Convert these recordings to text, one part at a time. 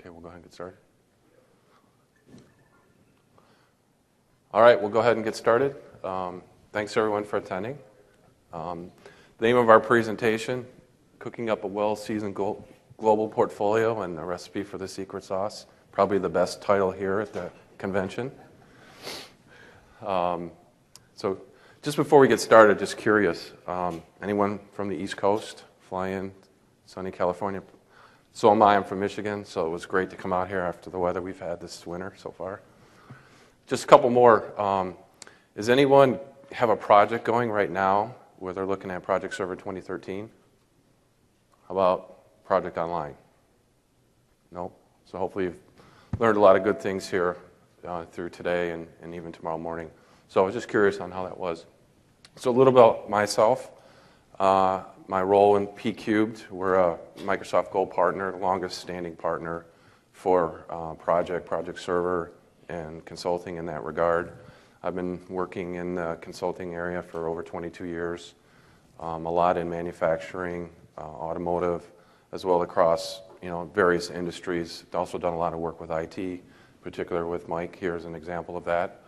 Okay, we'll go ahead and get started. All right, we'll go ahead and get started. Thanks everyone for attending. The name of our presentation, Cooking Up a Well-Seasoned Global Portfolio and the Recipe for the Secret Sauce. Probably the best title here at the convention. So just before we get started, just curious, anyone from the East Coast fly in sunny California? So am I. I'm from Michigan, so it was great to come out here after the weather we've had this winter so far. Just a couple more. Does anyone have a project going right now where they're looking at Project Server 2013? How about Project Online? Nope. So hopefully you've learned a lot of good things here through today and even tomorrow morning. So I was just curious on how that was. So a little about myself. My role in P-Cubed, we're a Microsoft Gold partner, the longest standing partner for Project Server and consulting in that regard. I've been working in the consulting area for over 22 years, a lot in manufacturing, automotive, as well across various industries. Also done a lot of work with IT, particularly with Mike here as an example of that.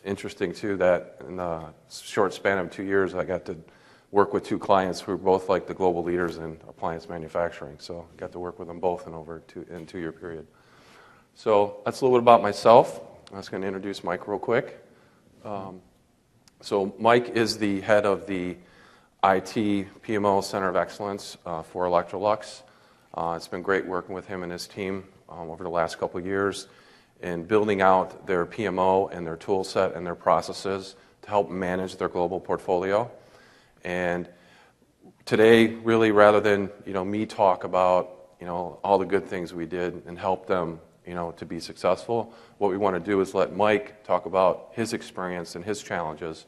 Interesting too that in the short span of 2 years I got to work with two clients who are both like the global leaders in appliance manufacturing. So I got to work with them both in over a 2-year period. So that's a little bit about myself. I'm just going to introduce Mike real quick. So Mike is the head of the IT PMO Center of Excellence for Electrolux. It's been great working with him and his team over the last couple of years in building out their PMO and their tool set and their processes to help manage their global portfolio. And today, really, rather than me talk about all the good things we did and help them to be successful, what we want to do is let Mike talk about his experience and his challenges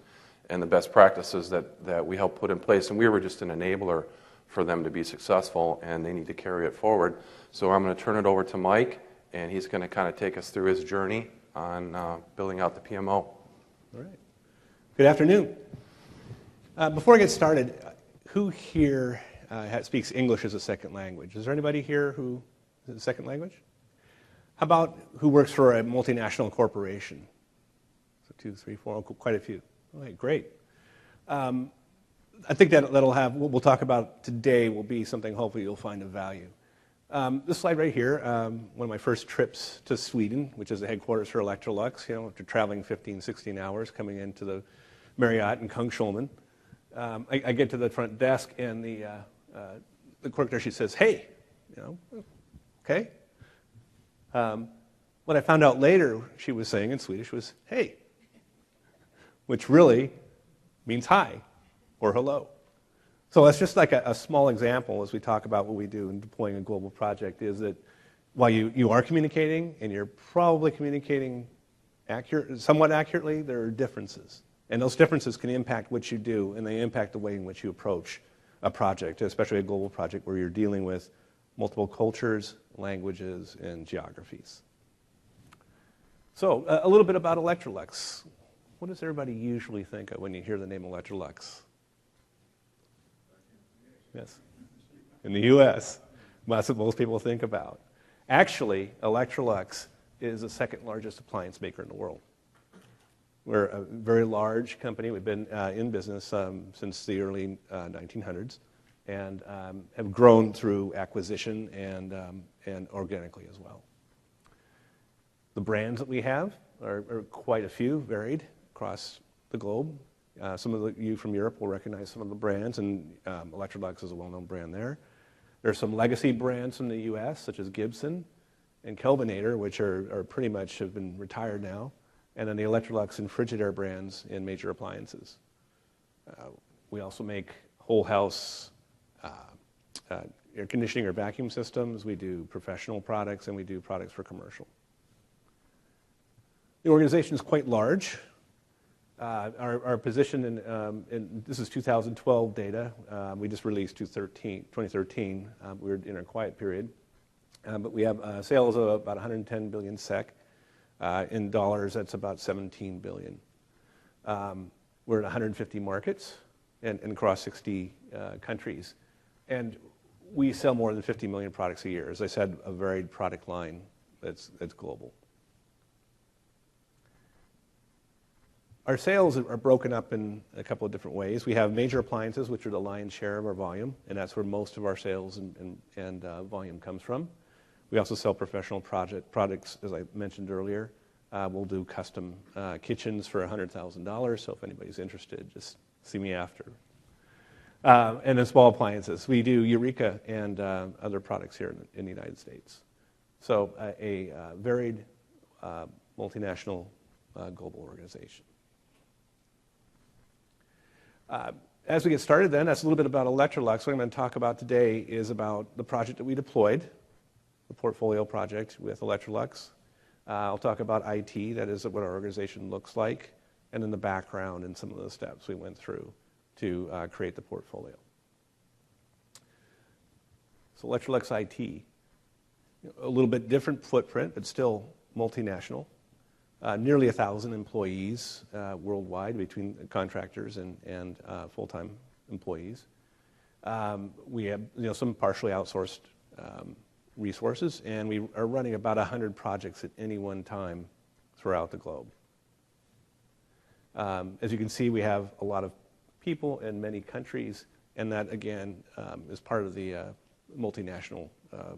and the best practices that we helped put in place. And we were just an enabler for them to be successful, and they need to carry it forward. So I'm going to turn it over to Mike, and he's going to kind of take us through his journey on building out the PMO. All right. Good afternoon. Before I get started, who here speaks English as a second language? Is there anybody here who is a second language? How about who works for a multinational corporation? So 2, 3, 4, quite a few. All right, great. I think that'll have, what we'll talk about today will be something hopefully you'll find of value. This slide right here, one of my first trips to Sweden, which is the headquarters for Electrolux, after traveling 15, 16 hours, coming into the Marriott in Kungsholmen. I get to the front desk, and the clerk there, she says, "Hey," okay. What I found out later she was saying in Swedish was "Hey," which really means hi or hello. So that's just like a small example as we talk about what we do in deploying a global project, is that while you are communicating, and you're probably communicating somewhat accurately, there are differences. And those differences can impact what you do, and they impact the way in which you approach a project, especially a global project where you're dealing with multiple cultures, languages, and geographies. So a little bit about Electrolux. What does everybody usually think of when you hear the name Electrolux? Yes, in the U.S. That's what most people think about. Actually, Electrolux is the second largest appliance maker in the world. We're a very large company. We've been in business since the early 1900s and have grown through acquisition and organically as well. The brands that we have are quite a few, varied across the globe. Some of you from Europe will recognize some of the brands, and Electrolux is a well-known brand there. There are some legacy brands from the U.S., such as Gibson and Kelvinator, which are pretty much have been retired now. And then the Electrolux and Frigidaire brands in major appliances. We also make whole house air conditioning or vacuum systems. We do professional products, and we do products for commercial. The organization is quite large. Our position in this is 2012 data. We just released 2013. We were in a quiet period. But we have sales of about 110 billion SEK. In dollars, that's about 17 billion. We're in 150 markets and across 60 countries. And we sell more than 50 million products a year. As I said, a varied product line that's global. Our sales are broken up in a couple of different ways. We have major appliances, which are the lion's share of our volume, and that's where most of our sales and volume comes from. We also sell professional products, as I mentioned earlier. We'll do custom kitchens for $100,000, so if anybody's interested, just see me after. And then small appliances. We do Eureka and other products here in the United States. So a varied multinational global organization. As we get started then, that's a little bit about Electrolux. What I'm going to talk about today is about the project that we deployed, the portfolio project with Electrolux. I'll talk about IT, that is what our organization looks like, and then the background and some of the steps we went through to create the portfolio. So Electrolux IT, a little bit different footprint, but still multinational. Nearly 1,000 employees worldwide between contractors and full-time employees. We have some partially outsourced resources, and we are running about 100 projects at any one time throughout the globe. As you can see, we have a lot of people in many countries, and that, again, is part of the multinational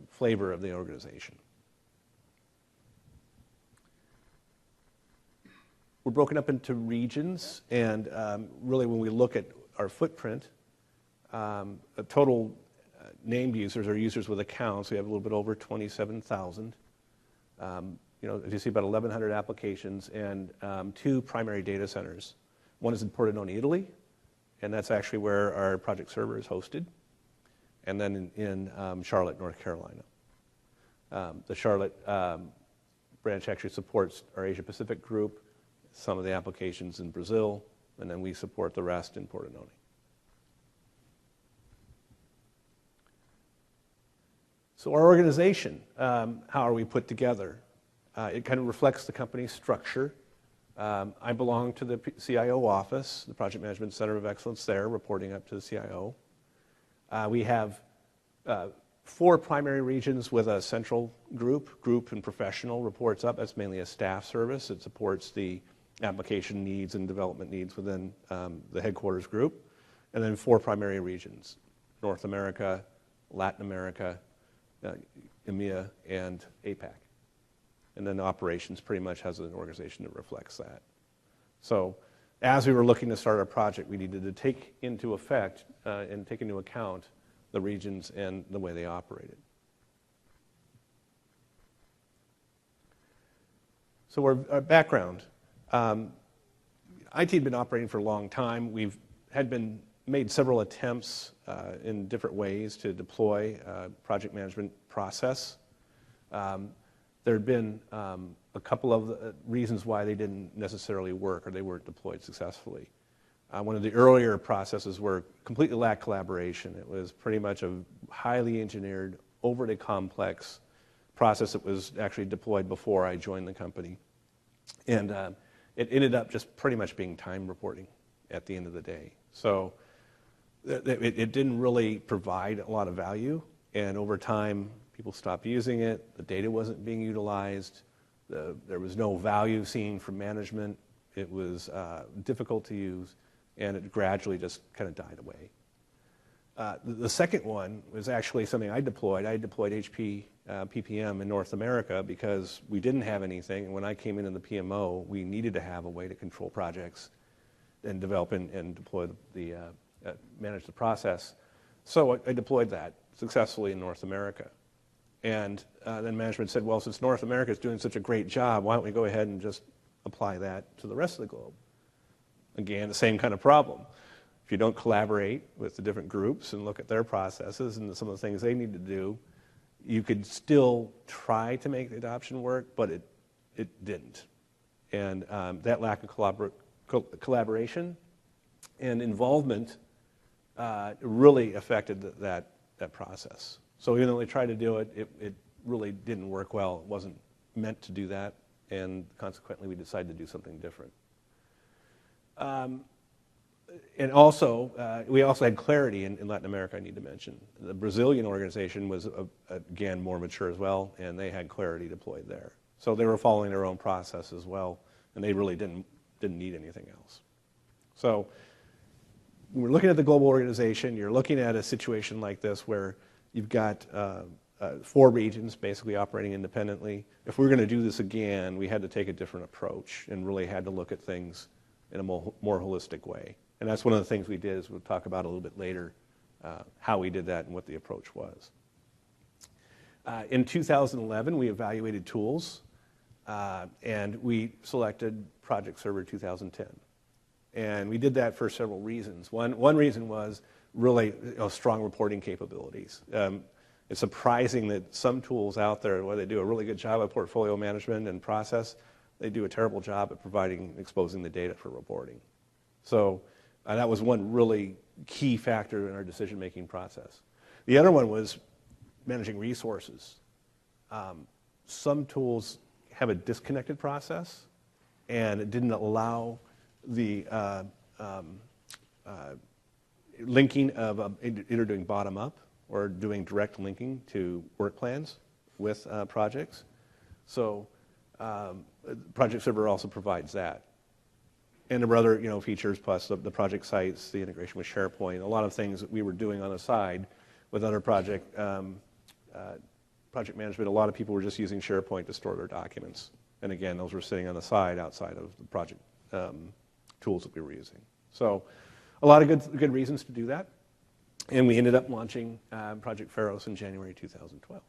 flavor of the organization. We're broken up into regions, and really when we look at our footprint, total named users or users with accounts, we have a little bit over 27,000. As you see, about 1,100 applications and 2 primary data centers. One is in Pordenone, Italy, and that's actually where our project server is hosted, and then in Charlotte, North Carolina. The Charlotte branch actually supports our Asia Pacific group, some of the applications in Brazil, and then we support the rest in Pordenone. So our organization, how are we put together? It kind of reflects the company's structure. I belong to the CIO office, the Project Management Center of Excellence there, reporting up to the CIO. We have 4 primary regions with a central group and professional reports up. That's mainly a staff service. It supports the application needs and development needs within the headquarters group. And then 4 primary regions, North America, Latin America, EMEA, and APAC. And then operations pretty much has an organization that reflects that. So as we were looking to start our project, we needed to take into effect and take into account the regions and the way they operated. So our background. IT had been operating for a long time. We've made several attempts in different ways to deploy a project management process. There had been a couple of reasons why they didn't necessarily work or they weren't deployed successfully. One of the earlier processes were completely lacked collaboration. It was pretty much a highly engineered, overly complex process that was actually deployed before I joined the company. And it ended up just pretty much being time reporting at the end of the day. So it didn't really provide a lot of value, and over time, people stopped using it. The data wasn't being utilized. There was no value seen from management. It was difficult to use, and it gradually just kind of died away. The second one was actually something I deployed. I deployed HP PPM in North America because we didn't have anything, and when I came in the PMO, we needed to have a way to control projects and develop and deploy manage the process. So I deployed that successfully in North America. And then management said, well, since North America is doing such a great job, why don't we go ahead and just apply that to the rest of the globe? Again, the same kind of problem. If you don't collaborate with the different groups and look at their processes and some of the things they need to do, you could still try to make the adoption work, but it didn't. And that lack of collaboration and involvement really affected that process. So even though they tried to do it, it really didn't work well. It wasn't meant to do that, and consequently we decided to do something different. And also, we also had clarity in Latin America, I need to mention. The Brazilian organization was, again, more mature as well, and they had clarity deployed there. So they were following their own process as well, and they really didn't need anything else. So when we're looking at the global organization, you're looking at a situation like this where you've got 4 regions basically operating independently. If we were going to do this again, we had to take a different approach and really had to look at things in a more holistic way. And that's one of the things we did, as we'll talk about a little bit later, how we did that and what the approach was. In 2011, we evaluated tools, and we selected Project Server 2010. And we did that for several reasons. One reason was really strong reporting capabilities. It's surprising that some tools out there, where they do a really good job of portfolio management and process, they do a terrible job at exposing the data for reporting. So that was one really key factor in our decision-making process. The other one was managing resources. Some tools have a disconnected process, and it didn't allow the linking of either doing bottom-up or doing direct linking to work plans with projects. So Project Server also provides that. And there were other features, plus the project sites, the integration with SharePoint, a lot of things that we were doing on the side with other project management. A lot of people were just using SharePoint to store their documents. And again, those were sitting on the side outside of the project tools that we were using. So a lot of good reasons to do that. And we ended up launching Project Pharos in January 2012.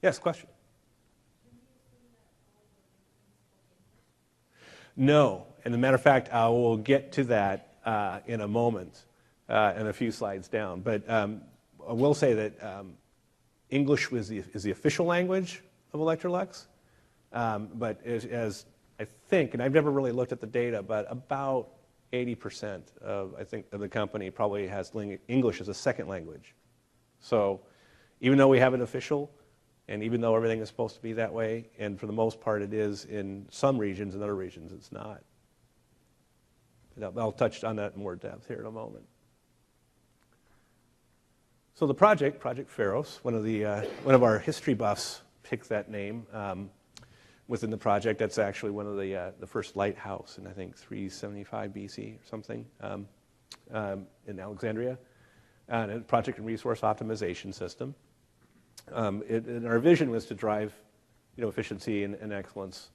Yes, question? No. And as a matter of fact, I will get to that in a moment and a few slides down. But I will say that English is the official language of Electrolux. But as I think, and I've never really looked at the data, but about 80% of the company probably has English as a second language. So even though we have it official, and even though everything is supposed to be that way, and for the most part it is in some regions, in other regions it's not. I'll touch on that in more depth here in a moment. So the Project Pharos, one of our history buffs picked that name. Within the project, that's actually one of the first lighthouse in, I think, 375 BC or something in Alexandria, and a project and resource optimization system. And our vision was to drive efficiency and excellence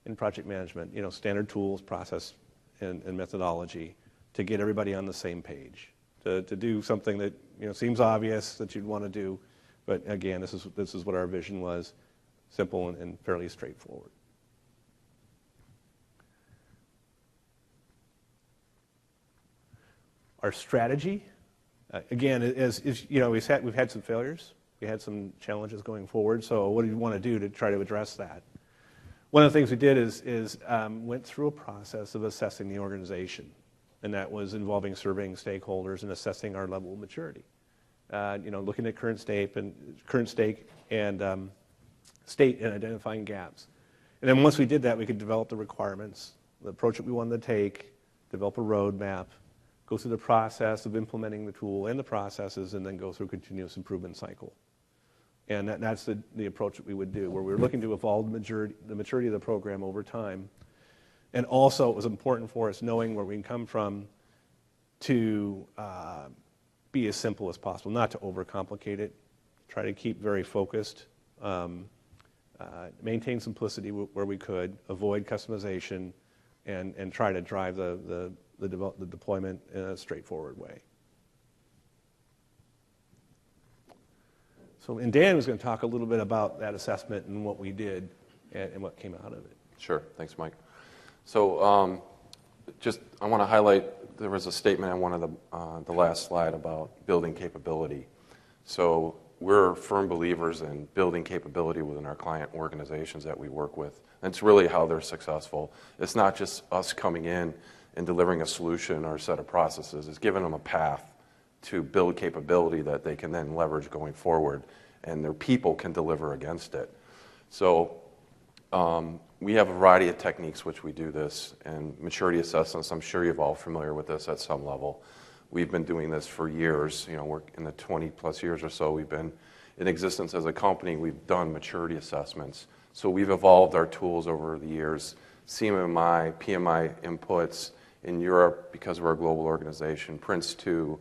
in project management, standard tools, process, and methodology to get everybody on the same page, to do something that seems obvious that you'd want to do, but again, this is what our vision was. Simple and fairly straightforward. Our strategy, again, we've had some failures. We had some challenges going forward. So what do you want to do to try to address that? One of the things we did is went through a process of assessing the organization, and that was involving surveying stakeholders and assessing our level of maturity. Looking at current state and state and identifying gaps. And then once we did that, we could develop the requirements, the approach that we wanted to take, develop a roadmap, go through the process of implementing the tool and the processes, and then go through a continuous improvement cycle. And that's the approach that we would do, where we were looking to evolve the maturity of the program over time. And also, it was important for us knowing where we can come from to be as simple as possible, not to overcomplicate it, try to keep very focused, maintain simplicity where we could, avoid customization, and try to drive the deployment in a straightforward way. And Dan was going to talk a little bit about that assessment and what we did and what came out of it. Sure. Thanks, Mike. So I want to highlight, there was a statement on one of the last slide about building capability. So we're firm believers in building capability within our client organizations that we work with. And it's really how they're successful. It's not just us coming in and delivering a solution or a set of processes. It's giving them a path to build capability that they can then leverage going forward, and their people can deliver against it. So We have a variety of techniques which we do this, and maturity assessments, I'm sure you're all familiar with this at some level. We've been doing this for years. We're in the 20 plus years or so we've been in existence as a company. We've done maturity assessments. So we've evolved our tools over the years. CMMI, PMI inputs in Europe, because we're a global organization, Prince2,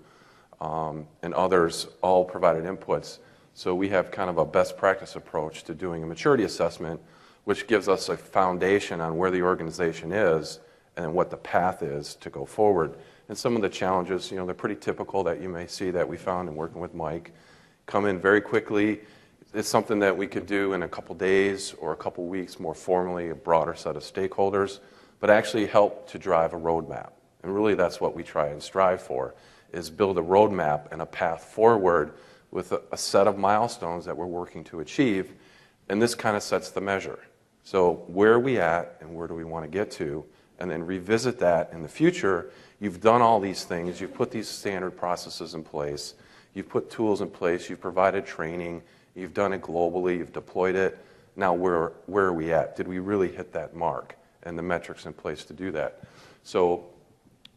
and others all provided inputs. So we have kind of a best practice approach to doing a maturity assessment, which gives us a foundation on where the organization is and what the path is to go forward. And some of the challenges, they're pretty typical that you may see that we found in working with Mike. Come in very quickly. It's something that we could do in a couple days or a couple weeks more formally, a broader set of stakeholders, but actually help to drive a roadmap. And really that's what we try and strive for, is build a roadmap and a path forward with a set of milestones that we're working to achieve. And this kind of sets the measure. So where are we at and where do we want to get to? And then revisit that in the future. You've done all these things. You've put these standard processes in place. You've put tools in place. You've provided training. You've done it globally. You've deployed it. Now where are we at? Did we really hit that mark? And the metrics in place to do that. So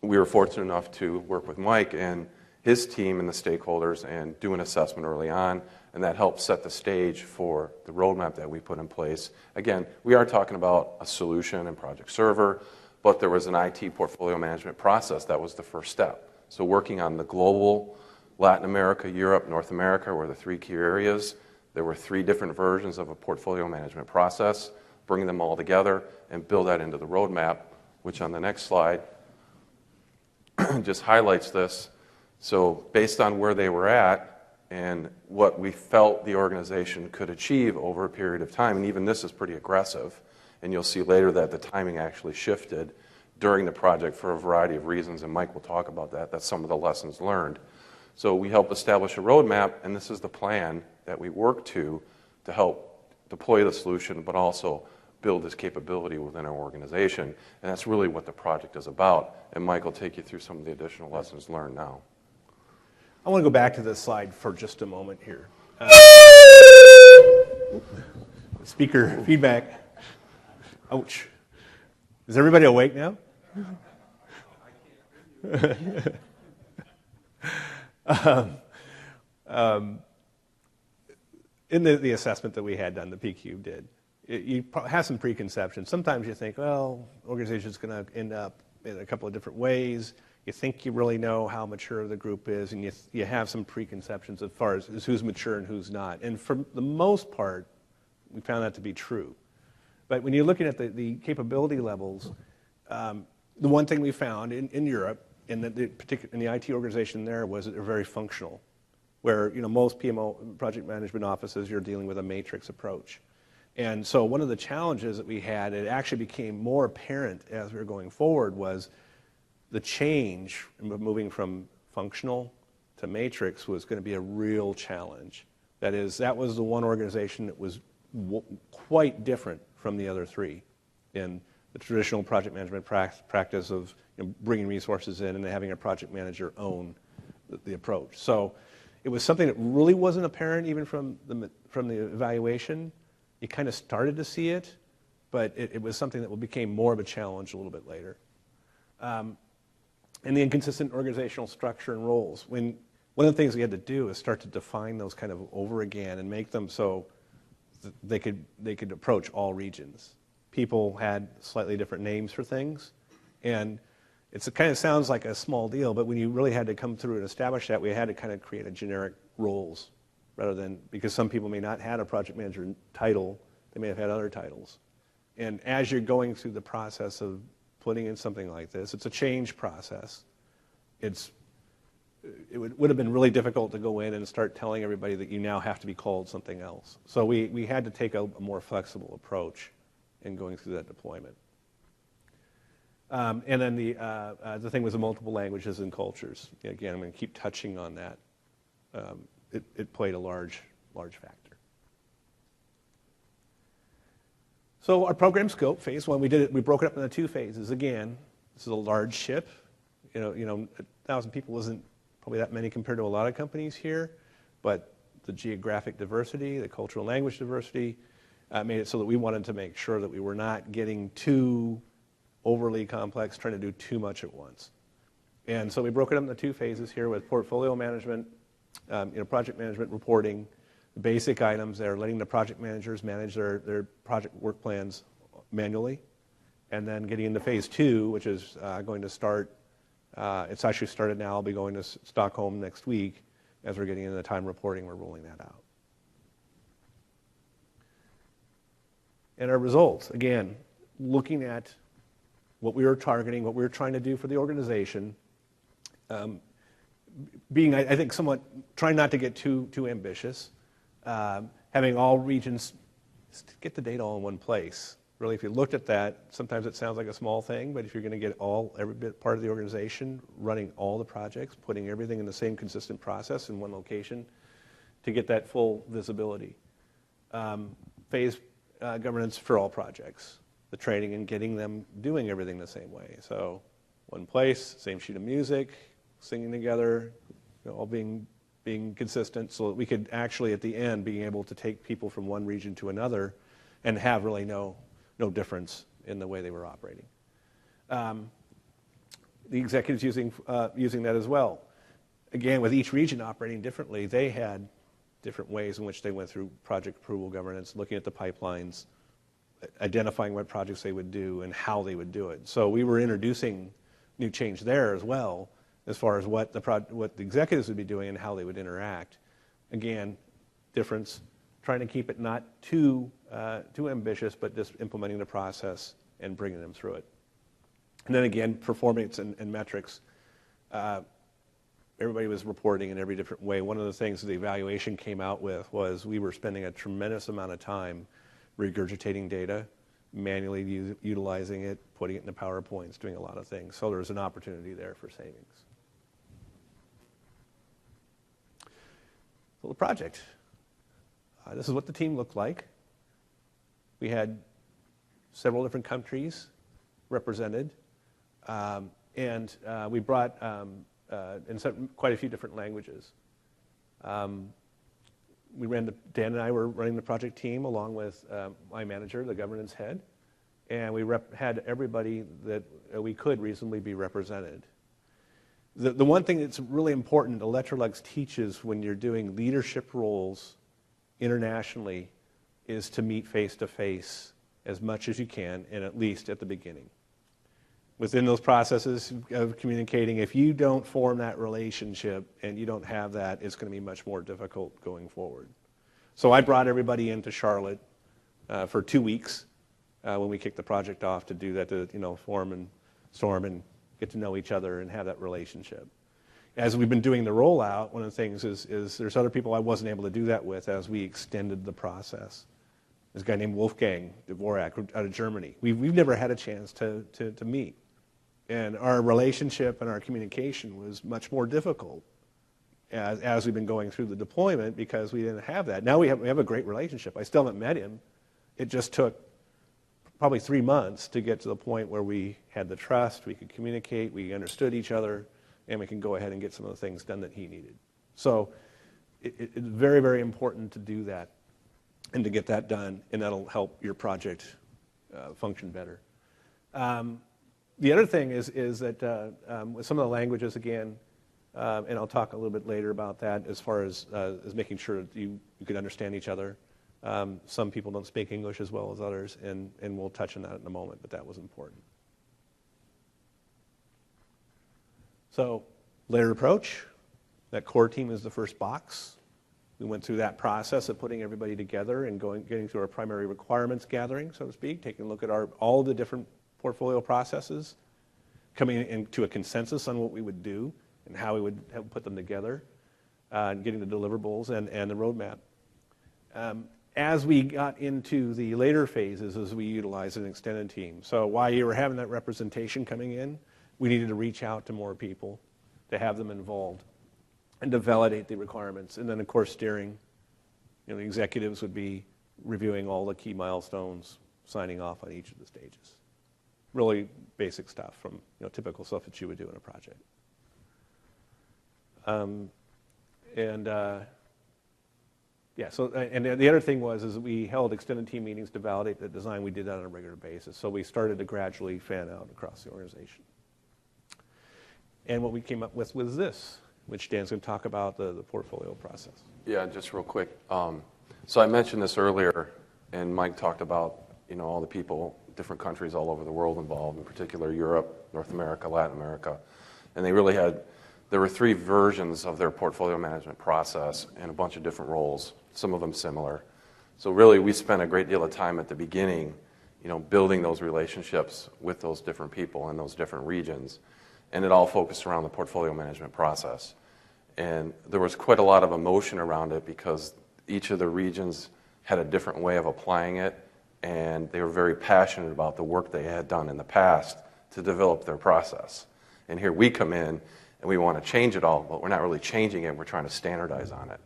we were fortunate enough to work with Mike and his team and the stakeholders and do an assessment early on. And that helped set the stage for the roadmap that we put in place. Again, we are talking about a solution and project server, but there was an IT portfolio management process that was the first step. So working on the global, Latin America, Europe, North America were the three key areas. There were 3 different versions of a portfolio management process, bringing them all together and build that into the roadmap, which on the next slide just highlights this. So based on where they were at, and what we felt the organization could achieve over a period of time. And even this is pretty aggressive. And you'll see later that the timing actually shifted during the project for a variety of reasons, and Mike will talk about that. That's some of the lessons learned. So we helped establish a roadmap, and this is the plan that we work to help deploy the solution, but also build this capability within our organization. And that's really what the project is about. And Mike will take you through some of the additional lessons learned now. I want to go back to this slide for just a moment here. Speaker feedback. Ouch. Is everybody awake now? In the assessment that we had done, the PQ did, you have some preconceptions. Sometimes you think, well, organization's going to end up in a couple of different ways. You think you really know how mature the group is, and you have some preconceptions as far as who's mature and who's not. And for the most part, we found that to be true. But when you're looking at the capability levels, the one thing we found in Europe, in the IT organization there, was that they're very functional. Where most PMO, project management offices, you're dealing with a matrix approach. And so one of the challenges that we had, it actually became more apparent as we were going forward, was the change, moving from functional to matrix, was going to be a real challenge. That was the one organization that was quite different from the other 3 in the traditional project management practice of bringing resources in and having a project manager own the approach. So it was something that really wasn't apparent even from the evaluation. You kind of started to see it, but it was something that became more of a challenge a little bit later. And the inconsistent organizational structure and roles. One of the things we had to do is start to define those kind of over again and make them so they could approach all regions. People had slightly different names for things, and it kind of sounds like a small deal, but when you really had to come through and establish that, we had to kind of create a generic roles rather than, because some people may not have a project manager title, they may have had other titles. And as you're going through the process of putting in something like this, it's a change process. It would have been really difficult to go in and start telling everybody that you now have to be called something else. So we had to take a more flexible approach in going through that deployment. And then the thing was the multiple languages and cultures. Again, I'm going to keep touching on that. It played a large factor. So our program scope, phase 1, we broke it up into 2 phases. Again, this is a large ship. 1,000 people isn't probably that many compared to a lot of companies here, but the geographic diversity, the cultural language diversity, made it so that we wanted to make sure that we were not getting too overly complex, trying to do too much at once. And so we broke it up into 2 phases here with portfolio management, project management, reporting, the basic items there, letting the project managers manage their project work plans manually, and then getting into phase 2, which is going to start, it's actually started now, I'll be going to Stockholm next week. As we're getting into the time reporting, we're rolling that out. And our results, again, looking at what we were targeting, what we were trying to do for the organization, being, I think, somewhat, trying not to get too ambitious, having all regions get the data all in one place. Really, if you looked at that, sometimes it sounds like a small thing, but if you're going to get every bit part of the organization, running all the projects, putting everything in the same consistent process in one location to get that full visibility. Phase governance for all projects, the training and getting them doing everything the same way. So one place, same sheet of music, singing together, all being consistent, so that we could actually at the end being able to take people from one region to another and have really no difference in the way they were operating. The executives using that as well. Again, with each region operating differently, they had different ways in which they went through project approval governance, looking at the pipelines, identifying what projects they would do and how they would do it. So we were introducing new change there as well, as far as what the executives would be doing and how they would interact. Again, difference, trying to keep it not too ambitious, but just implementing the process and bringing them through it. And then again, performance and metrics. Everybody was reporting in every different way. One of the things the evaluation came out with was we were spending a tremendous amount of time regurgitating data, manually utilizing it, putting it into PowerPoints, doing a lot of things. So there was an opportunity there for savings. So the project. This is what the team looked like. We had several different countries represented, and we brought in quite a few different languages. Dan and I were running the project team along with my manager, the governance head, and we had everybody that we could reasonably be represented. The one thing that's really important Electrolux teaches when you're doing leadership roles internationally is to meet face-to-face as much as you can, and at least at the beginning. Within those processes of communicating, if you don't form that relationship and you don't have that, it's going to be much more difficult going forward. So I brought everybody into Charlotte for 2 weeks when we kicked the project off to do that, to form and storm and get to know each other and have that relationship. As we've been doing the rollout, one of the things is there's other people I wasn't able to do that with as we extended the process. There's a guy named Wolfgang Dvorak out of Germany. We've never had a chance to meet. And our relationship and our communication was much more difficult as we've been going through the deployment because we didn't have that. Now we have a great relationship. I still haven't met him. It just took probably 3 months to get to the point where we had the trust, we could communicate, we understood each other, and we can go ahead and get some of the things done that he needed. So it's very, very important to do that and to get that done, and that'll help your project function better. The other thing is that with some of the languages, again, and I'll talk a little bit later about that as far as making sure that you could understand each other. Some people don't speak English as well as others, and we'll touch on that in a moment, but that was important. So, layered approach. That core team is the first box. We went through that process of putting everybody together and getting through our primary requirements gathering, so to speak, taking a look at all the different portfolio processes, coming into a consensus on what we would do and how we would put them together, and getting the deliverables and the roadmap. As we got into the later phases, as we utilized an extended team. So while you were having that representation coming in, we needed to reach out to more people to have them involved and to validate the requirements. And then, of course, steering. The executives would be reviewing all the key milestones, signing off on each of the stages. Really basic stuff from typical stuff that you would do in a project. Yeah, so, and the other thing is we held extended team meetings to validate the design. We did that on a regular basis. So we started to gradually fan out across the organization. And what we came up with was this, which Dan's going to talk about, the portfolio process. Yeah, just real quick. So I mentioned this earlier, and Mike talked about, all the people, different countries all over the world involved, in particular Europe, North America, Latin America. And they really there were 3 versions of their portfolio management process and a bunch of different roles, some of them similar. So really, we spent a great deal of time at the beginning, building those relationships with those different people in those different regions. And it all focused around the portfolio management process. And there was quite a lot of emotion around it because each of the regions had a different way of applying it, and they were very passionate about the work they had done in the past to develop their process. And here we come in, and we want to change it all, but we're not really changing it, we're trying to standardize on it.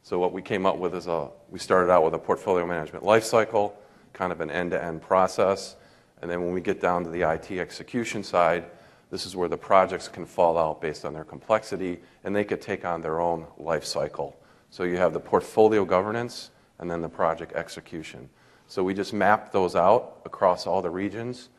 So what we came up with is we started out with a portfolio management lifecycle, kind of an end-to-end process, and then when we get down to the IT execution side, this is where the projects can fall out based on their complexity, and they could take on their own life cycle. So you have the portfolio governance and then the project execution. So we just mapped those out across all the regions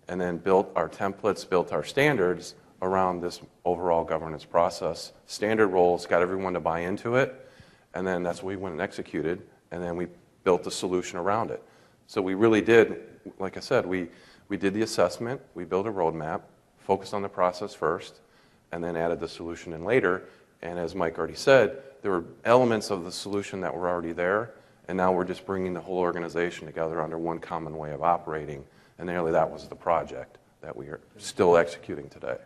and then built our templates, built our standards around this overall governance process. Standard roles, got everyone to buy into it, and then that's what we went and executed, and then we built the solution around it. So we really did, like I said, we did the assessment, we built a roadmap, focused on the process first, and then added the solution in later. And as Mike already said, there were elements of the solution that were already there, and now we're just bringing the whole organization together under one common way of operating, and nearly that was the project that we are still executing today.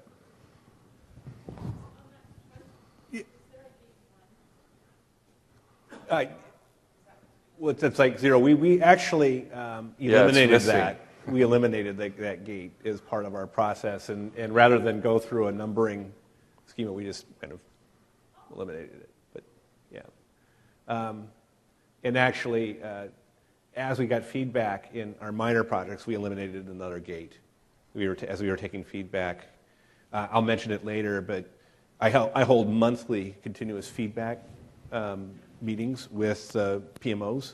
Well, it's like 0. We actually eliminated that. We eliminated that gate as part of our process, and rather than go through a numbering schema, we just kind of eliminated it. But yeah, and actually, as we got feedback in our minor projects, we eliminated another gate. As we were taking feedback, I'll mention it later, but I hold monthly continuous feedback meetings with PMOs,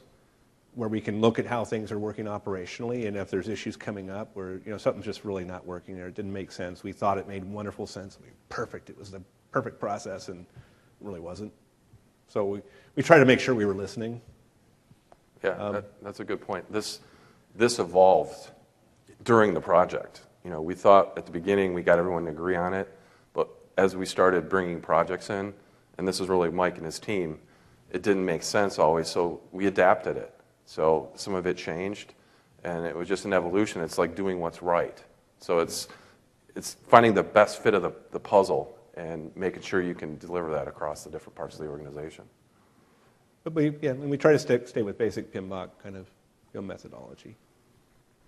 where we can look at how things are working operationally, and if there's issues coming up where something's just really not working there, it didn't make sense. We thought it made wonderful sense. Perfect. It was the perfect process, and it really wasn't. So we try to make sure we were listening. Yeah, that's a good point. This evolved during the project. We thought at the beginning we got everyone to agree on it, but as we started bringing projects in, and this is really Mike and his team, it didn't make sense always, so we adapted it. So some of it changed, and it was just an evolution. It's like doing what's right. So it's finding the best fit of the puzzle and making sure you can deliver that across the different parts of the organization. But we try to stay with basic PMBOK kind of methodology,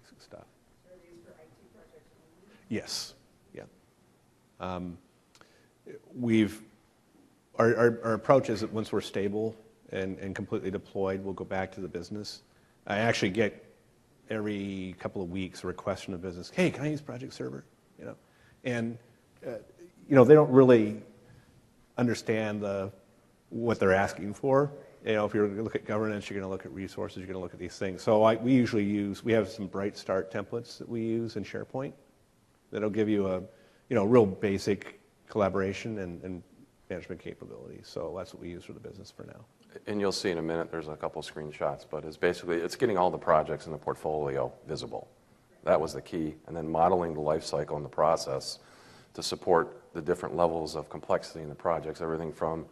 basic stuff. Are these for IT projects only? Yes. Yeah. Our approach is that once we're stable and completely deployed, we'll go back to the business. I actually get every couple of weeks a request from the business, hey, can I use Project Server? And they don't really understand what they're asking for. If you're going to look at governance, you're going to look at resources, you're going to look at these things. So we have some Bright Start templates that we use in SharePoint that'll give you a real basic collaboration and management capabilities. So that's what we use for the business for now. And you'll see in a minute, there's a couple screenshots, but it's getting all the projects in the portfolio visible. That was the key. And then modeling the life cycle and the process to support the different levels of complexity in the projects, everything from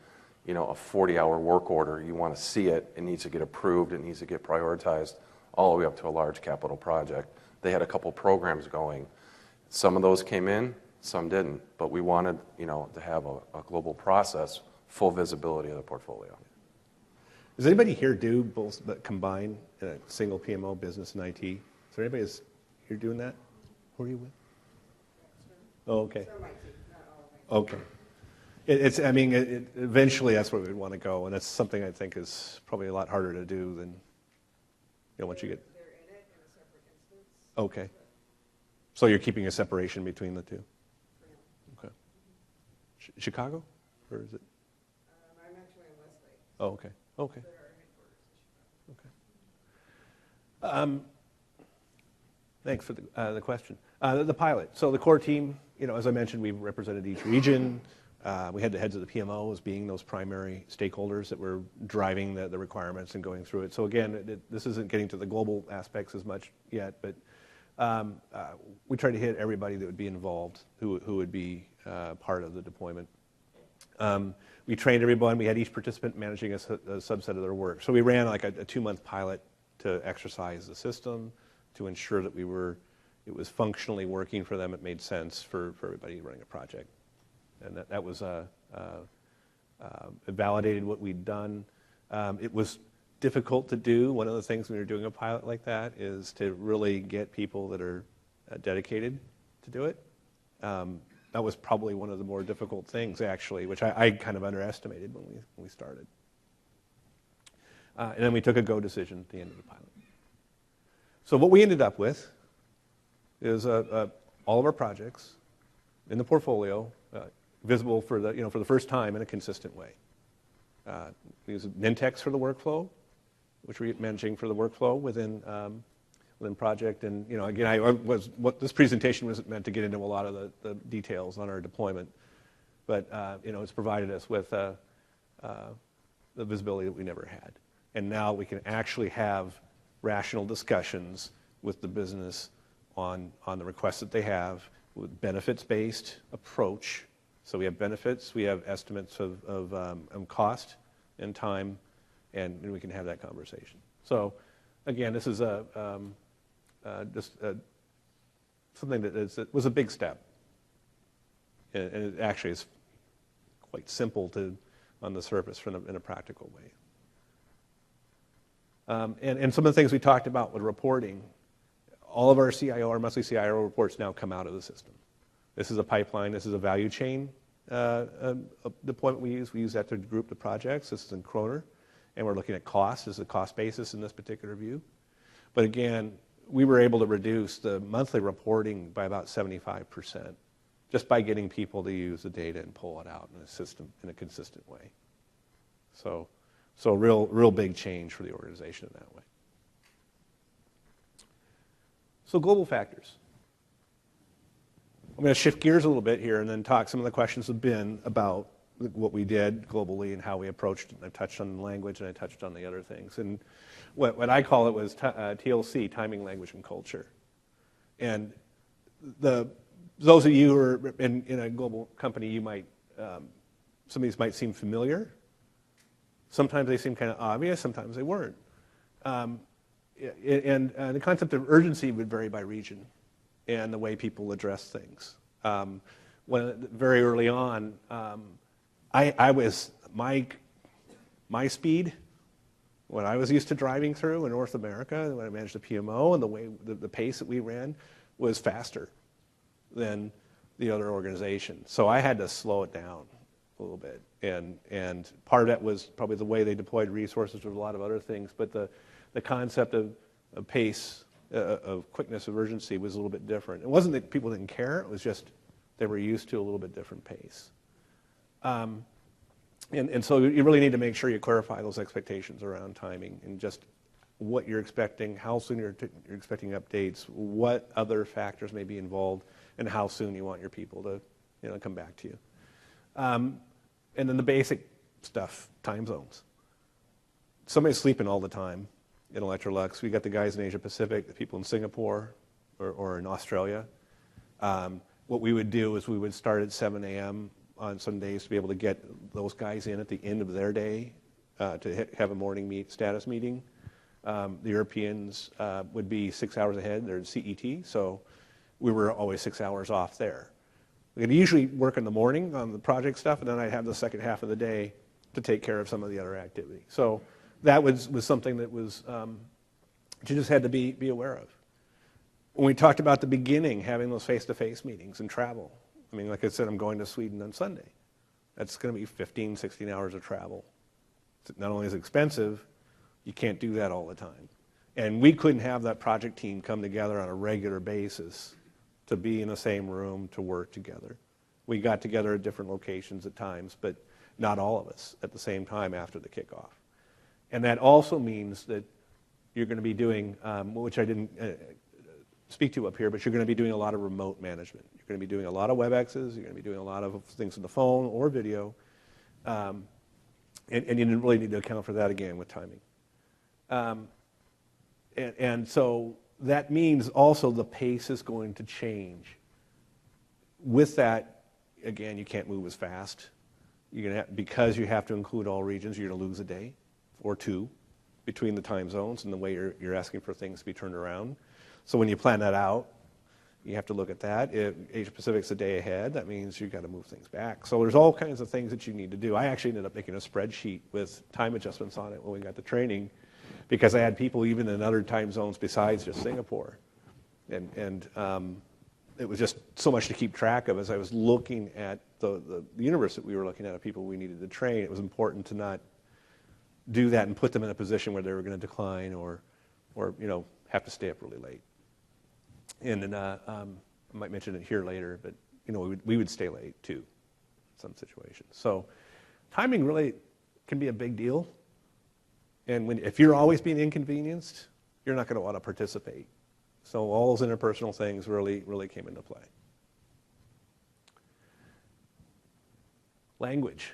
a 40-hour work order, you want to see it, it needs to get approved, it needs to get prioritized, all the way up to a large capital project. They had a couple programs going. Some of those came in, some didn't, but we wanted to have a global process, full visibility of the portfolio. Does anybody here do both but combine in a single PMO, business and IT? Is there anybody here doing that? Who are you with? Oh, okay. Some IT, not all of it. Okay. Eventually that's where we'd want to go, and it's something I think is probably a lot harder to do than, once you get... They're in it in a separate instance. Okay. So you're keeping a separation between the two? Okay. Chicago? Or is it? I'm actually in Westlake. Oh, okay. Okay. They're our headquarters. Thanks for the question. The pilot. So the core team, as I mentioned, we represented each region. We had the heads of the PMO as being those primary stakeholders that were driving the requirements and going through it. So again, this isn't getting to the global aspects as much yet, but we tried to hit everybody that would be involved, who would be part of the deployment. We trained everyone. We had each participant managing a subset of their work. So we ran like a 2-month pilot to exercise the system, to ensure that it was functionally working for them. It made sense for everybody running a project. And that was it validated what we'd done. It was difficult to do. One of the things when you're doing a pilot like that is to really get people that are dedicated to do it. That was probably one of the more difficult things, actually, which I kind of underestimated when we started. And then we took a go decision at the end of the pilot. So what we ended up with is all of our projects in the portfolio visible for the first time in a consistent way. We use Nintex for the workflow, which we're managing for the workflow within project. And again, this presentation wasn't meant to get into a lot of the details on our deployment, but it's provided us with the visibility that we never had. And now we can actually have rational discussions with the business on the requests that they have with benefits-based approach. So we have benefits, we have estimates of cost and time, and we can have that conversation. So again, this is something that was a big step. And it actually is quite simple on the surface in a practical way. And some of the things we talked about with reporting, all of our monthly CIO reports now come out of the system. This is a pipeline. This is a value chain deployment we use. We use that to group the projects. This is in Kroner. And we're looking at cost. This is a cost basis in this particular view. But again, we were able to reduce the monthly reporting by about 75% just by getting people to use the data and pull it out in a system in a consistent way. So real big change for the organization in that way. So global factors. I'm going to shift gears a little bit here and then talk. Some of the questions have been about what we did globally and how we approached it. I touched on the language and I touched on the other things. And what I call it was TLC, timing, language, and culture. And those of you who are in a global company, some of these might seem familiar. Sometimes they seem kind of obvious, sometimes they weren't. And the concept of urgency would vary by region and the way people address things. Very early on, I was my speed, what I was used to driving through in North America, when I managed the PMO, and the way the pace that we ran was faster than the other organization. So I had to slow it down a little bit, and part of that was probably the way they deployed resources with a lot of other things, but the concept of pace, of quickness, of urgency was a little bit different. It wasn't that people didn't care, it was just they were used to a little bit different pace. And so you really need to make sure you clarify those expectations around timing and just what you're expecting, how soon you're expecting updates, what other factors may be involved, and how soon you want your people to come back to you. And then the basic stuff, time zones. Somebody's sleeping all the time in Electrolux. We got the guys in Asia Pacific, the people in Singapore or in Australia. What we would do is we would start at 7 a.m. on some days to be able to get those guys in at the end of their day to have a morning status meeting. The Europeans would be 6 hours ahead. They're in CET, so we were always 6 hours off there. We'd usually work in the morning on the project stuff, and then I'd have the second half of the day to take care of some of the other activity. So that was something that was you just had to be aware of. When we talked about the beginning, having those face-to-face meetings and travel, I mean, like I said, I'm going to Sweden on Sunday. That's going to be 15, 16 hours of travel. Not only is it expensive, you can't do that all the time. And we couldn't have that project team come together on a regular basis to be in the same room, to work together. We got together at different locations at times, but not all of us at the same time after the kickoff. And that also means that you're going to be doing, which I didn't speak to up here, but you're going to be doing a lot of remote management. You're going to be doing a lot of WebExes. You're going to be doing a lot of things on the phone or video. And you didn't really need to account for that again with timing. And so that means also the pace is going to change. With that, again, you can't move as fast. You're going to because you have to include all regions, you're going to lose a day or two between the time zones and the way you're asking for things to be turned around. So when you plan that out, you have to look at that. If Asia Pacific's a day ahead, that means you've got to move things back. So there's all kinds of things that you need to do. I actually ended up making a spreadsheet with time adjustments on it when we got the training, because I had people even in other time zones besides just Singapore. And it was just so much to keep track of. As I was looking at the universe that we were looking at of people we needed to train, it was important to not do that and put them in a position where they were going to decline or have to stay up really late. And then I might mention it here later, but we would stay late too, in some situations. So timing really can be a big deal. And if you're always being inconvenienced, you're not going to want to participate. So all those interpersonal things really came into play. Language.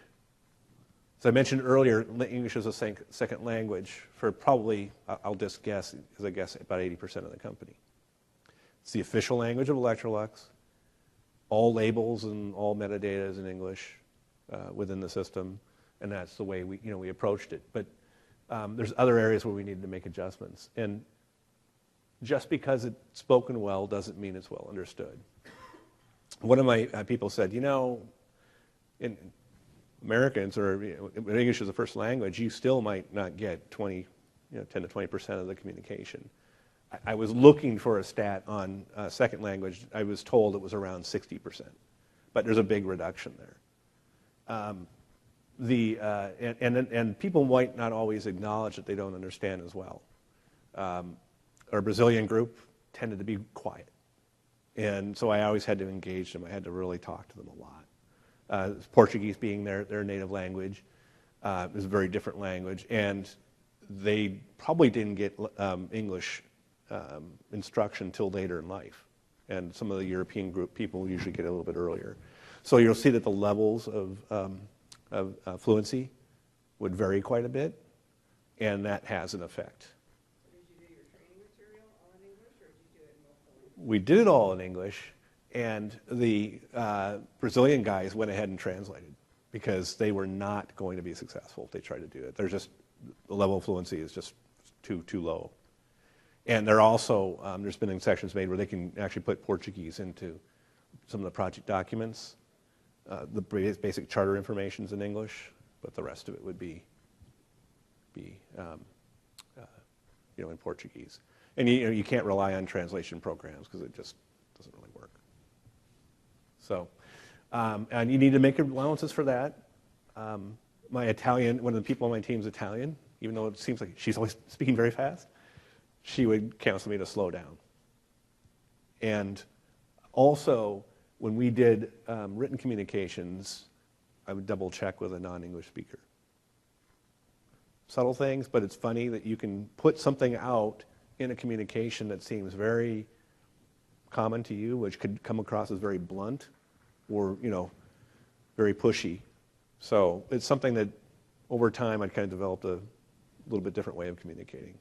As I mentioned earlier, English is a second language for probably, I'll just guess, as I guess, about 80% of the company. It's the official language of Electrolux. All labels and all metadata is in English within the system, and that's the way we approached it. But there's other areas where we needed to make adjustments. And just because it's spoken well doesn't mean it's well understood. One of my people said, in Americans, or when English is the first language, you still might not get 10 to 20% of the communication. I was looking for a stat on second language. I was told it was around 60%, but there's a big reduction there. And people might not always acknowledge that they don't understand as well. Our Brazilian group tended to be quiet, and so I always had to engage them. I had to really talk to them a lot. Portuguese being their native language is a very different language, and they probably didn't get English instruction until later in life. And some of the European group people usually get it a little bit earlier. So you'll see that the levels of fluency would vary quite a bit, and that has an effect. So did you do your training material all in English, or did you do it in multiple languages? We did it all in English, and the Brazilian guys went ahead and translated because they were not going to be successful if they tried to do it. The level of fluency is just too low. And they're also, there's been sections made where they can actually put Portuguese into some of the project documents. The basic charter information's in English, but the rest of it would be in Portuguese. And you can't rely on translation programs because it just doesn't really work. So, and you need to make allowances for that. My Italian, one of the people on my team is Italian, even though it seems like she's always speaking very fast. She would counsel me to slow down. And also, when we did written communications, I would double check with a non-English speaker. Subtle things, but it's funny that you can put something out in a communication that seems very common to you, which could come across as very blunt or, very pushy. So it's something that over time I kind of developed a little bit different way of communicating.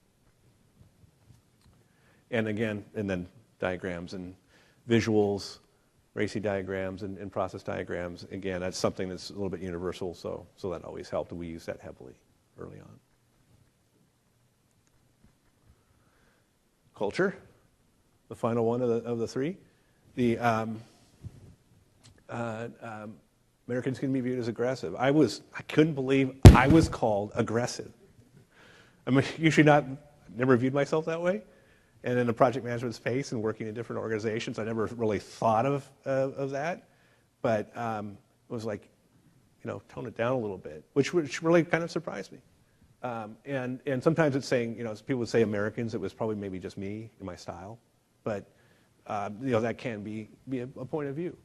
And then diagrams and visuals, RACI diagrams and process diagrams. Again, that's something that's a little bit universal, so that always helped. We use that heavily early on. Culture, the final one of the three. The Americans can be viewed as aggressive. I couldn't believe I was called aggressive. I'm usually never viewed myself that way. And in the project management space and working in different organizations, I never really thought of that. But it was like, tone it down a little bit, which really kind of surprised me. And sometimes it's saying, people would say Americans, it was probably maybe just me and my style. But, that can be a point of view.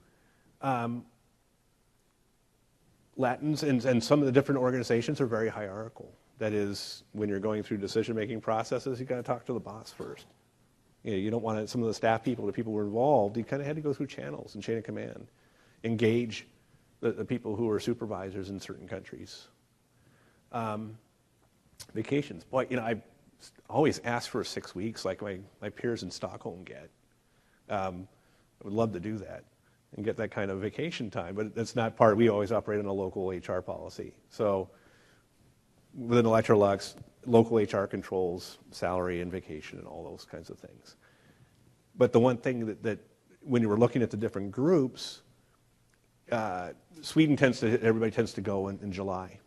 Latins and some of the different organizations are very hierarchical. That is, when you're going through decision-making processes, you got to talk to the boss first. You don't want some of the staff people, the people who were involved, you kind of had to go through channels and chain of command, engage the people who are supervisors in certain countries. Vacations. Boy, I always ask for 6 weeks like my peers in Stockholm get. I would love to do that and get that kind of vacation time, but that's not part. We always operate on a local HR policy. So within Electrolux, local HR controls salary and vacation and all those kinds of things. But the one thing that when you were looking at the different groups, Sweden everybody tends to go in July,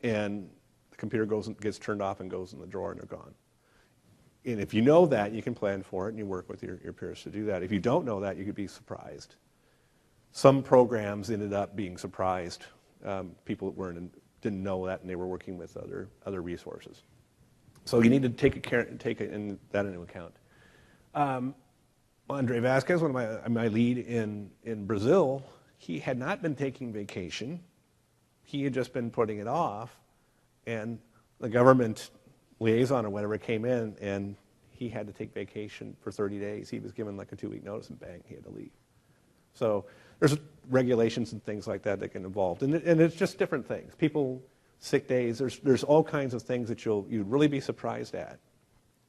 and the computer gets turned off and goes in the drawer and they're gone. And if you know that, you can plan for it and you work with your peers to do that. If you don't know that, you could be surprised. Some programs ended up being surprised. People that didn't know that, and they were working with other resources. So you need to take that into account. Andre Vasquez, one of my lead in Brazil, he had not been taking vacation. He had just been putting it off, and the government liaison or whatever came in, and he had to take vacation for 30 days. He was given like a 2-week notice, and bang, he had to leave. So there's regulations and things like that get involved, and it's just different things. People, sick days. There's all kinds of things that you'd really be surprised at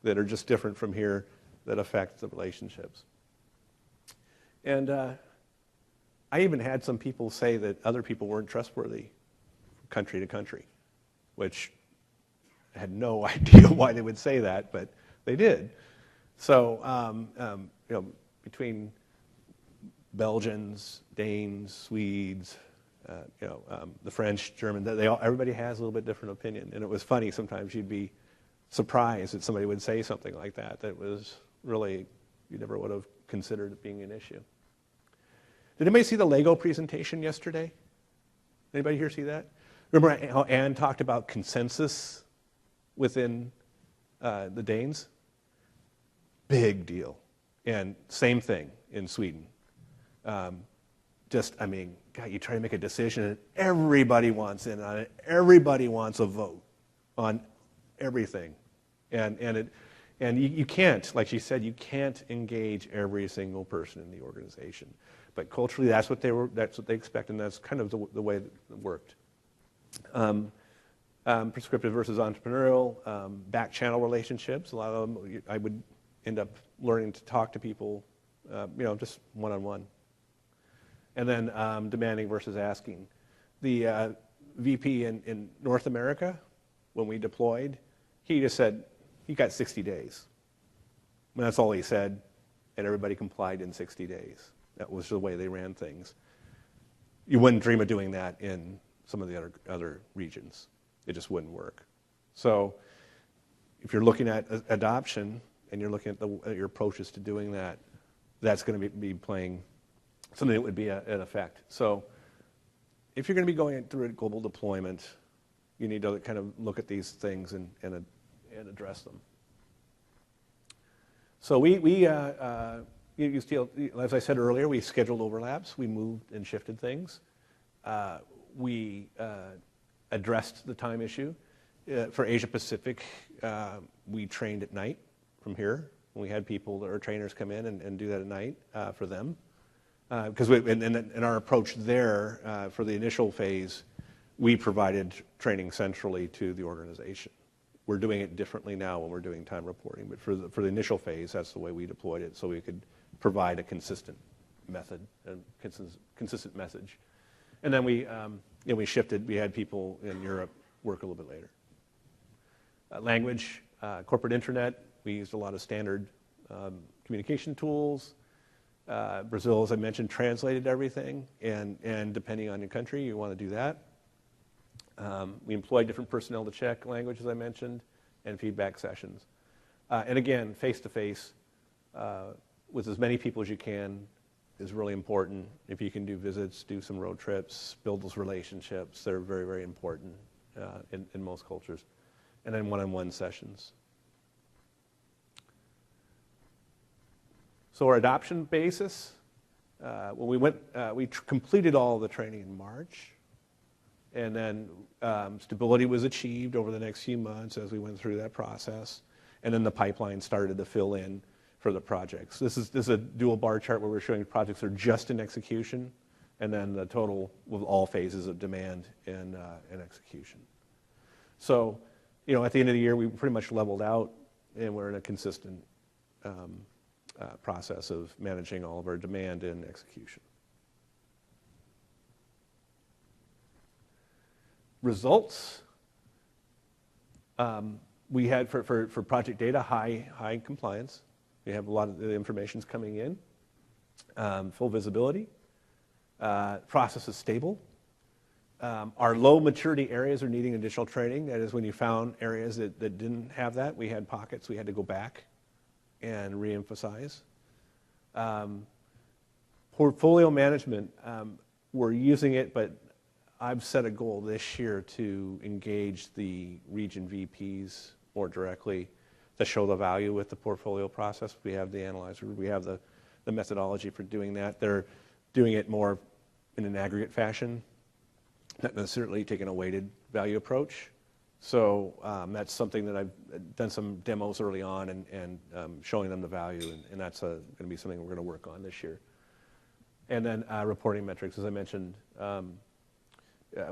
that are just different from here that affect the relationships. And I even had some people say that other people weren't trustworthy, country to country, which I had no idea why they would say that, but they did. So between Belgians, Danes, Swedes, the French, German, everybody has a little bit different opinion. And it was funny, sometimes you'd be surprised that somebody would say something like that was really, you never would have considered it being an issue. Did anybody see the Lego presentation yesterday? Anybody here see that? Remember how Anne talked about consensus within the Danes? Big deal. And same thing in Sweden. God, you try to make a decision and everybody wants in on it. Everybody wants a vote on everything. And you can't, like she said, you can't engage every single person in the organization. But culturally, that's what they expect, and that's kind of the way it worked. Prescriptive versus entrepreneurial, back channel relationships. A lot of them, I would end up learning to talk to people, just one-on-one. And then demanding versus asking. The VP in North America, when we deployed, he just said, he got 60 days. And that's all he said, and everybody complied in 60 days. That was the way they ran things. You wouldn't dream of doing that in some of the other regions. It just wouldn't work. So if you're looking at adoption and you're looking at your approaches to doing that, that's going to be playing something that would be an effect. So if you're going to be going through a global deployment, you need to kind of look at these things and address them. So as I said earlier, we scheduled overlaps. We moved and shifted things. We addressed the time issue. For Asia Pacific, we trained at night from here. We had people, our trainers, come in and do that at night for them. Because in our approach there, for the initial phase, we provided training centrally to the organization. We're doing it differently now when we're doing time reporting, but for the initial phase, that's the way we deployed it, so we could provide a consistent method and consistent message. And then we shifted. We had people in Europe work a little bit later. Language, corporate intranet. We used a lot of standard communication tools. Brazil, as I mentioned, translated everything, and depending on your country, you want to do that. We employed different personnel to check language, as I mentioned, and feedback sessions. And again, face-to-face with as many people as you can is really important. If you can do visits, do some road trips, build those relationships, they're very, very important in most cultures. And then one-on-one sessions. So our adoption basis, when we completed all the training in March. And then stability was achieved over the next few months as we went through that process. And then the pipeline started to fill in for the projects. This is a dual bar chart where we're showing projects that are just in execution, and then the total with all phases of demand and execution. So, at the end of the year, we pretty much leveled out, and we're in a consistent process of managing all of our demand and execution. Results. We had for project data high compliance. We have a lot of the information's coming in. Full visibility. Process is stable. Our low maturity areas are needing additional training. That is, when you found areas that didn't have that, we had pockets we had to go back and reemphasize. Portfolio management, we're using it, but I've set a goal this year to engage the region VPs more directly to show the value with the portfolio process. We have the analyzer, we have the methodology for doing that. They're doing it more in an aggregate fashion, not necessarily taking a weighted value approach. So that's something that I've done some demos early on and showing them the value, and that's going to be something we're going to work on this year. And then reporting metrics, as I mentioned,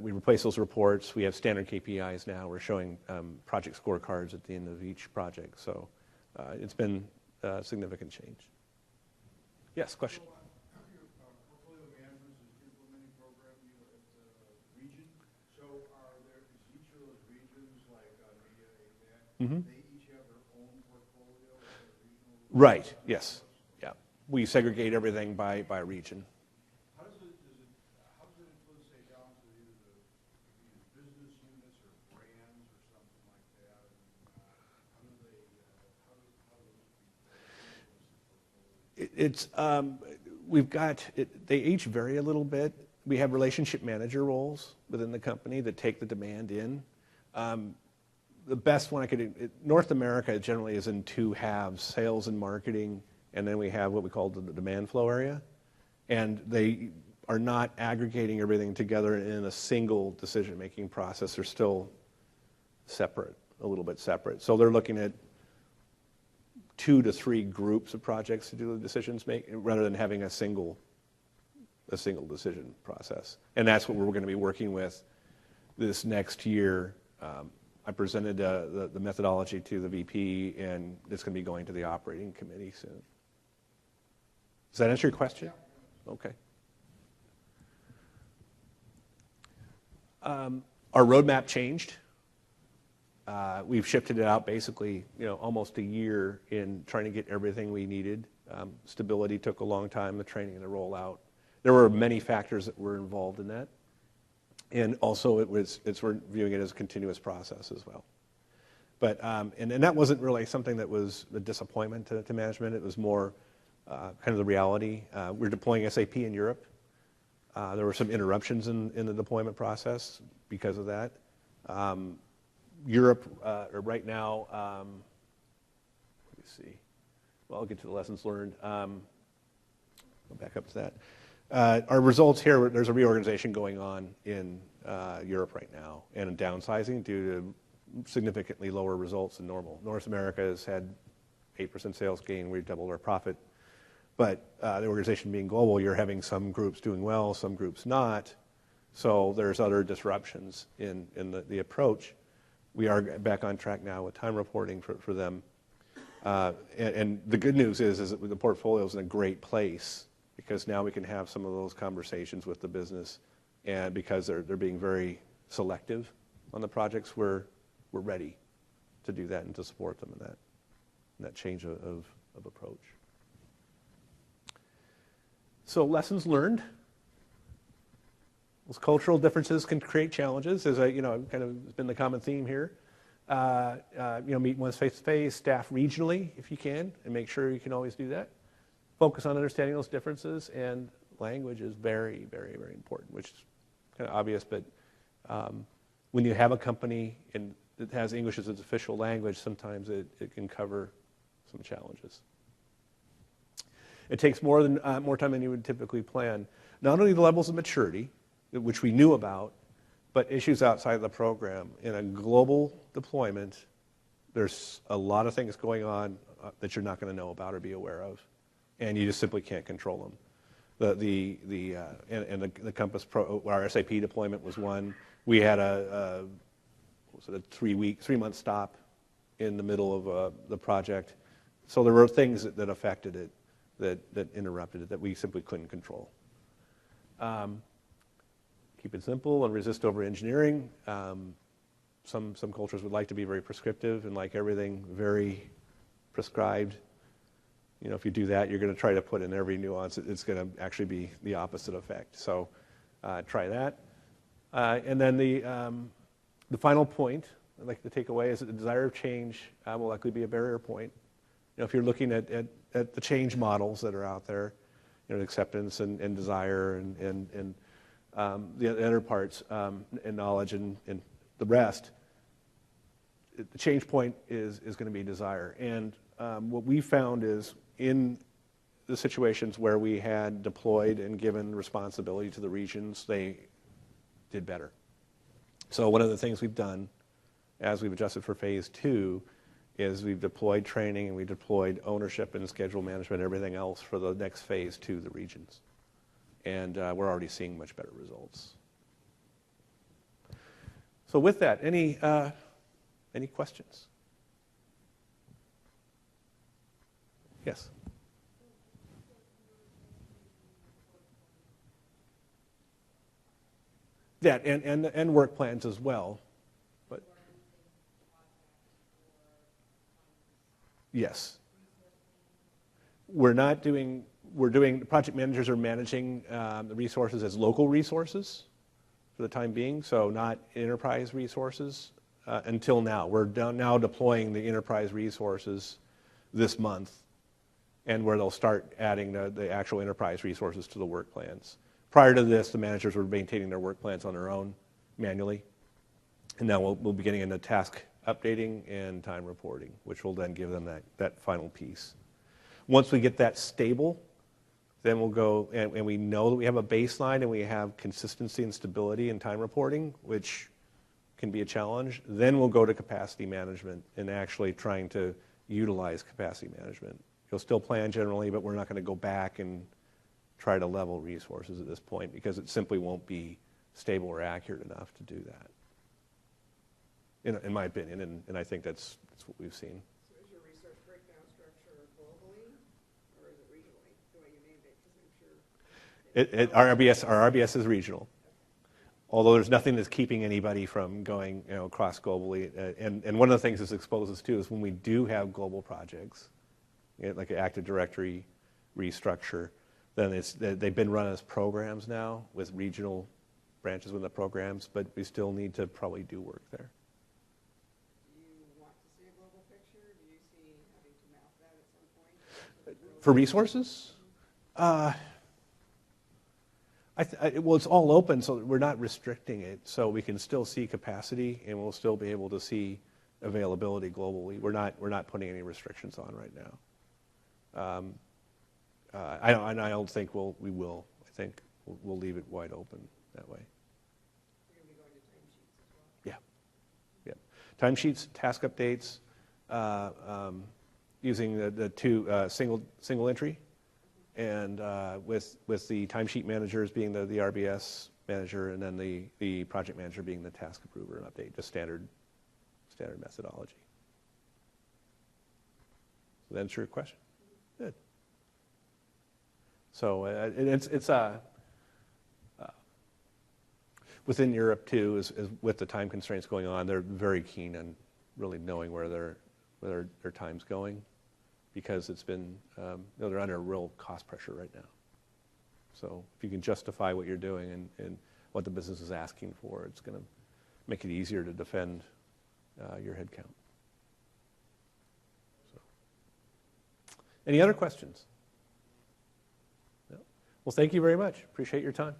we replace those reports. We have standard KPIs now. We're showing project scorecards at the end of each project. So it's been a significant change. Yes, question? Your portfolio management is implementing program at the region. So is each of those regions, like media, APAC, they each have their own portfolio at the regional? Right, yes. Yeah. We segregate everything by region. How does it influence, say, down to either the business units or brands or something like that? How do those It's we've got they each vary a little bit. We have relationship manager roles within the company that take the demand in. The best one I could North America generally is in two halves: sales and marketing, and then we have what we call the demand flow area. And they are not aggregating everything together in a single decision-making process. They're still separate, a little bit separate. So they're looking at 2 to 3 groups of projects to do the decisions rather than having a single decision process. And that's what we're going to be working with this next year. I presented the methodology to the VP, and it's going to be going to the operating committee soon. Does that answer your question? Yeah. Okay. Our roadmap changed. We've shifted it out basically, almost a year in trying to get everything we needed. Stability took a long time, the training and the rollout. There were many factors that were involved in that. And also we're viewing it as a continuous process as well. But, and that wasn't really something that was a disappointment to management. It was more kind of the reality. We're deploying SAP in Europe. There were some interruptions in the deployment process because of that. Europe, right now, let me see. Well, I'll get to the lessons learned. Go back up to that. Our results here, there's a reorganization going on in Europe right now, and a downsizing due to significantly lower results than normal. North America has had 8% sales gain. We've doubled our profit. But the organization being global, you're having some groups doing well, some groups not. So there's other disruptions in the approach. We are back on track now with time reporting for them. And the good news is that the portfolio is in a great place, because now we can have some of those conversations with the business, and because they're being very selective on the projects, we're ready to do that and to support them in that change of approach. So lessons learned. Those cultural differences can create challenges, as kind of been the common theme here. Meet once face to face, staff regionally if you can, and make sure you can always do that. Focus on understanding those differences, and language is very, very, very important, which is kind of obvious, but when you have a company that has English as its official language, sometimes it can cover some challenges. It takes more time than you would typically plan. Not only the levels of maturity, which we knew about, But issues outside the program, in a global deployment, there's a lot of things going on that you're not going to know about or be aware of, and you just simply can't control them. The Compass Pro, our SAP deployment was one. We had a 3-month stop in the middle of the project. So there were things that affected it, that interrupted it, that we simply couldn't control. Keep it simple and resist over-engineering. Some cultures would like to be very prescriptive and like everything very prescribed. You know, if you do that, you're going to try to put in every nuance. It's going to actually be the opposite effect. So try that. And then the final point I'd like to take away is that the desire of change will likely be a barrier point. You know, if you're looking at the change models that are out there, you know, acceptance and desire and the other parts and knowledge and the rest, the change point is going to be desire. And what we found is in the situations where we had deployed and given responsibility to the regions, they did better. So one of the things we've done as we've adjusted for phase 2 is we've deployed training and we deployed ownership and schedule management and everything else for the next phase to the regions. And we're already seeing much better results. So with that, any questions? Yes. That and work plans as well. But yes. We're doing, the project managers are managing the resources as local resources for the time being, so not enterprise resources until now. We're now deploying the enterprise resources this month, and where they'll start adding the actual enterprise resources to the work plans. Prior to this, the managers were maintaining their work plans on their own manually, and now we'll be getting into task updating and time reporting, which will then give them that final piece. Once we get that stable, then we'll go, and we know that we have a baseline and we have consistency and stability in time reporting, which can be a challenge. Then we'll go to capacity management and actually trying to utilize capacity management. You'll still plan generally, but we're not going to go back and try to level resources at this point because it simply won't be stable or accurate enough to do that, in my opinion, and I think that's what we've seen. So is your resource breakdown structure globally, or is it regionally, the way you named it? Just make sure. Our RBS is regional, although there's nothing that's keeping anybody from going, you know, across globally. And one of the things this exposes to is when we do have global projects, you know, like an Active Directory restructure, then they've been run as programs now with regional branches within the programs, but we still need to probably do work there. Do you want to see a global picture? Do you see having to map that at some point? For resources? Well, it's all open, so we're not restricting it, so we can still see capacity, and we'll still be able to see availability globally. We're not putting any restrictions on right now. I don't think we will. I think we'll leave it wide open that way. You're going to be going to timesheets as well? Yeah. Timesheets, task updates, using the two single entry, and with the timesheet managers being the RBS manager, and then the project manager being the task approver and update, just standard methodology. Does that answer your question? Good. So it's within Europe too, is with the time constraints going on, they're very keen on really knowing where their time's going, because it's been, they're under real cost pressure right now. So if you can justify what you're doing and what the business is asking for, it's going to make it easier to defend your headcount. So, any other questions? No? Well, thank you very much. Appreciate your time.